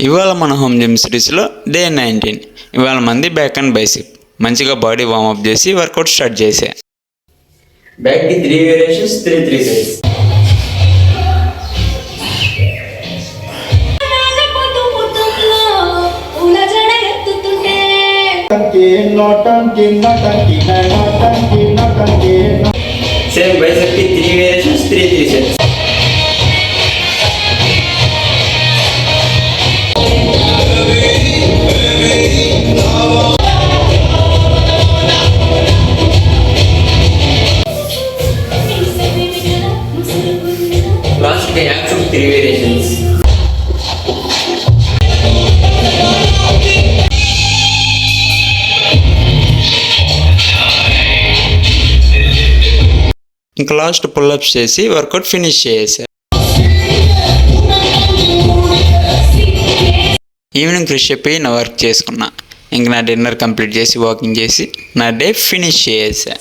ఇవాళ మన home gym సిరీస్లో డే 19. ఇవాళ మంది బ్యాక్ అండ్ బైసిప్ మంచిగా బాడీ వార్మప్ చేసి వర్కౌట్ స్టార్ట్ చేసే. బ్యాక్కి 3 వేరియేషన్స్, 3 సెట్స్. సేమ్ బైసెప్కి 3 వేరియేషన్స్, 3 సెట్స్. లాస్ట్కి యాక్స్ 3 వేరియేషన్స్. ఇంకా లాస్ట్ పుల్అప్స్ చేసి వర్కౌట్ ఫినిష్ చేసే. ఈవినింగ్ ఫ్రెష్ అయిపోయి నా వర్క్ చేసుకున్నా. ఇంక నా డిన్నర్ కంప్లీట్ చేసి వాకింగ్ చేసి నా డే ఫినిష్ చేసా.